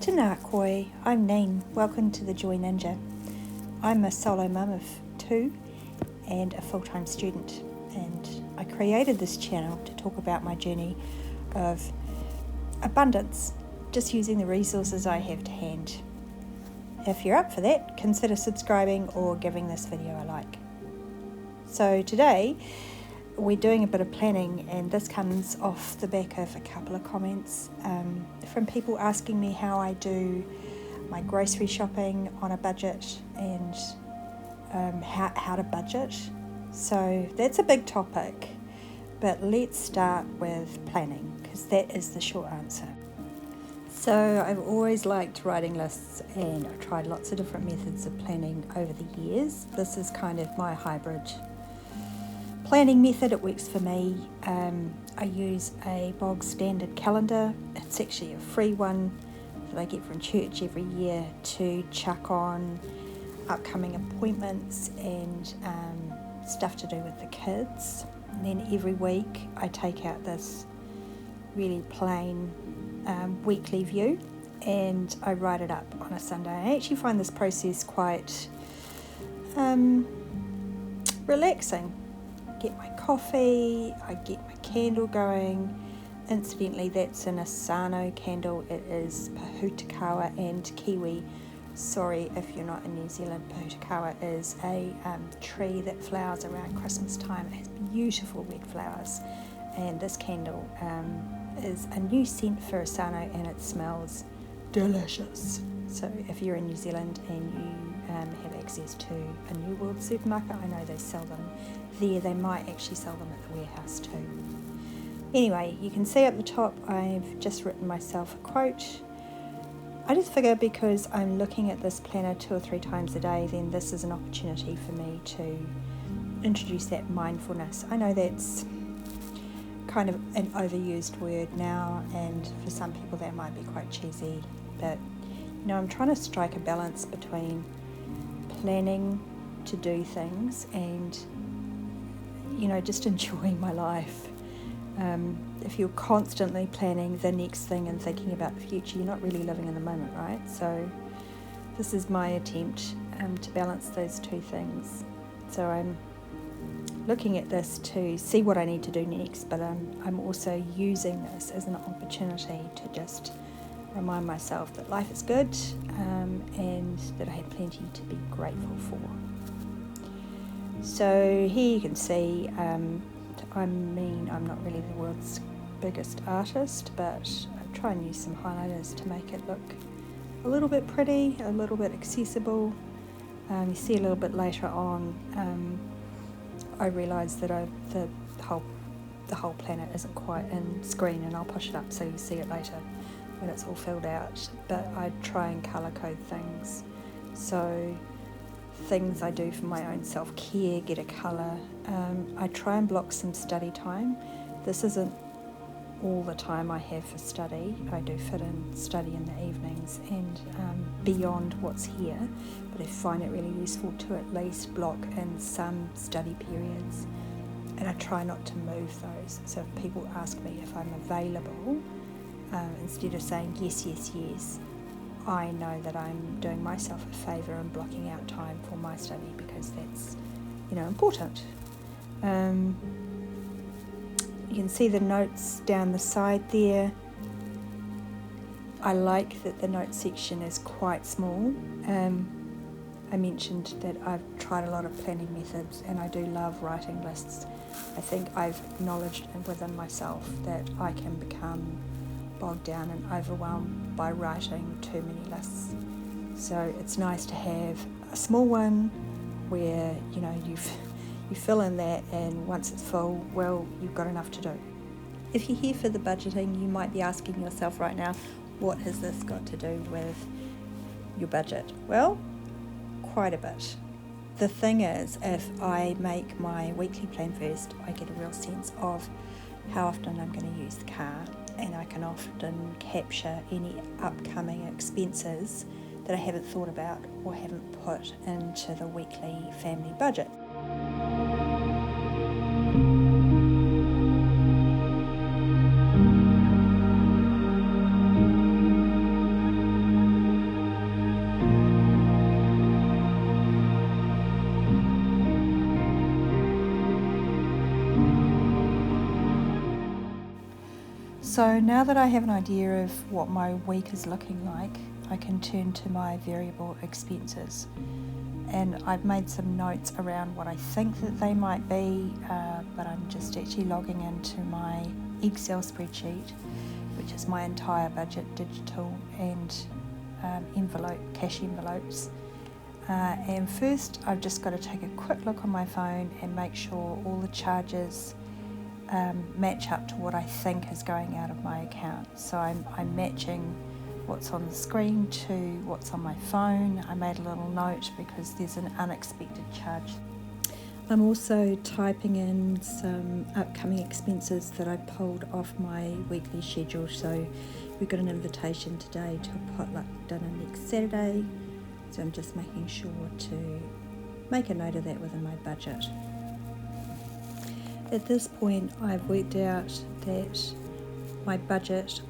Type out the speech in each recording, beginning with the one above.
Tēnā koe, I'm Neen. Welcome to the Joy Ninja. I'm a solo mum of 2 and a full-time student, and I created this channel to talk about my journey of abundance, just using the resources I have to hand. If you're up for that, consider subscribing or giving this video a like. So today we're doing a bit of planning, and this comes off the back of a couple of comments from people asking me how I do my grocery shopping on a budget and how to budget. So that's a big topic, but let's start with planning, because that is the short answer. So I've always liked writing lists, and I've tried lots of different methods of planning over the years. This is kind of my hybrid planning method. It works for me. I use a bog standard calendar. It's actually a free one that I get from church every year to chuck on upcoming appointments and stuff to do with the kids. And then every week I take out this really plain weekly view and I write it up on a Sunday. I actually find this process quite relaxing. Get my coffee, I get my candle going. Incidentally, that's an Asano candle. It is Pahutakawa and Kiwi. Sorry if you're not in New Zealand. Pahutakawa is a tree that flowers around Christmas time. It has beautiful red flowers, and this candle is a new scent for Asano, and it smells delicious. So if you're in New Zealand and you have access to a New World supermarket, I know they sell them there. They might actually sell them at the warehouse too. Anyway, you can see at the top I've just written myself a quote. I just figure because I'm looking at this planner 2 or 3 times a day, then this is an opportunity for me to introduce that mindfulness. I know that's kind of an overused word now, and for some people that might be quite cheesy, but I'm trying to strike a balance between planning to do things and just enjoying my life. If you're constantly planning the next thing and thinking about the future, you're not really living in the moment, right? So this is my attempt to balance those two things. So I'm looking at this to see what I need to do next, but I'm also using this as an opportunity to just remind myself that life is good and that I have plenty to be grateful for. So here you can see, I'm not really the world's biggest artist, but I try and use some highlighters to make it look a little bit pretty, a little bit accessible. You see a little bit later on, I realised that the whole planet isn't quite in screen, and I'll push it up so you see it later when it's all filled out. But I try and colour code things, so things I do for my own self-care get a colour. I try and block some study time. This isn't all the time I have for study. I do fit in study in the evenings and beyond what's here, but I find it really useful to at least block in some study periods, and I try not to move those. So if people ask me if I'm available, instead of saying yes, yes, yes, I know that I'm doing myself a favour and blocking out time for my study, because that's important. You can see the notes down the side there. I like that the notes section is quite small. I mentioned that I've tried a lot of planning methods, and I do love writing lists. I think I've acknowledged within myself that I can become bogged down and overwhelmed by writing too many lists. So it's nice to have a small one where you fill in that, and once it's full, well, you've got enough to do. If you're here for the budgeting, you might be asking yourself right now, what has this got to do with your budget? Well, quite a bit. The thing is, if I make my weekly plan first, I get a real sense of how often I'm going to use the car, and I can often capture any upcoming expenses that I haven't thought about or haven't put into the weekly family budget. So now that I have an idea of what my week is looking like, I can turn to my variable expenses. And I've made some notes around what I think that they might be, but I'm just actually logging into my Excel spreadsheet, which is my entire budget, digital and cash envelopes. And first I've just got to take a quick look on my phone and make sure all the charges match up to what I think is going out of my account. So I'm matching what's on the screen to what's on my phone. I made a little note because there's an unexpected charge. I'm also typing in some upcoming expenses that I pulled off my weekly schedule. So we've got an invitation today to a potluck dinner next Saturday. So I'm just making sure to make a note of that within my budget. At this point, I've worked out that my budget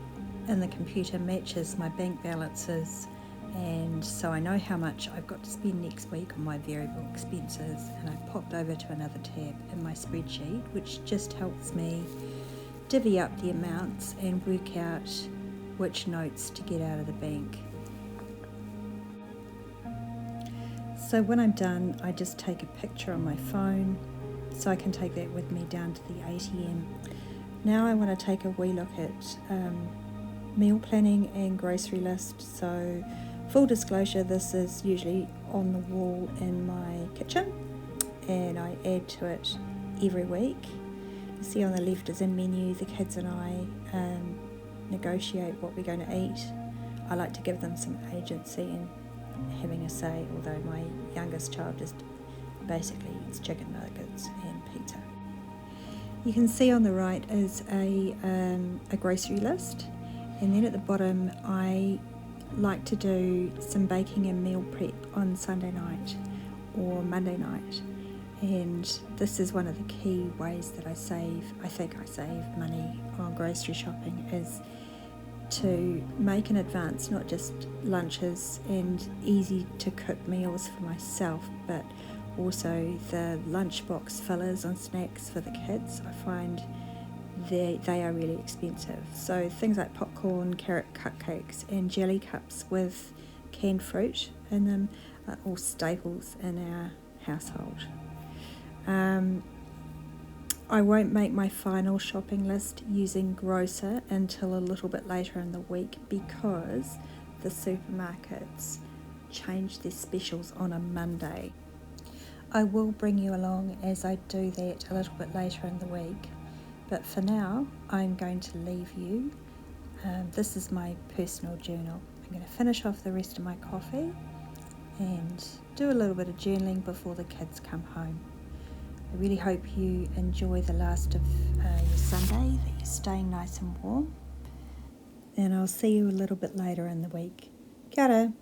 in the computer matches my bank balances, and so I know how much I've got to spend next week on my variable expenses, and I popped over to another tab in my spreadsheet, which just helps me divvy up the amounts and work out which notes to get out of the bank. So when I'm done, I just take a picture on my phone so I can take that with me down to the ATM. Now I want to take a wee look at meal planning and grocery list. So full disclosure, this is usually on the wall in my kitchen and I add to it every week. You see on the left is a menu. The kids and I negotiate what we're going to eat. I like to give them some agency and having a say, although my youngest child just basically eats chicken nuggets and pizza. You can see on the right is a grocery list, and then at the bottom I like to do some baking and meal prep on Sunday night or Monday night, and this is one of the key ways that I think I save money on grocery shopping, is to make in advance not just lunches and easy to cook meals for myself, but also the lunchbox fillers and snacks for the kids. I find they are really expensive. So things like popcorn, carrot cupcakes and jelly cups with canned fruit in them are all staples in our household. I won't make my final shopping list using Grocer until a little bit later in the week because the supermarkets change their specials on a Monday. I will bring you along as I do that a little bit later in the week, but for now I'm going to leave you. This is my personal journal. I'm going to finish off the rest of my coffee and do a little bit of journaling before the kids come home. I really hope you enjoy the last of your Sunday, that you're staying nice and warm, and I'll see you a little bit later in the week. Kia ora.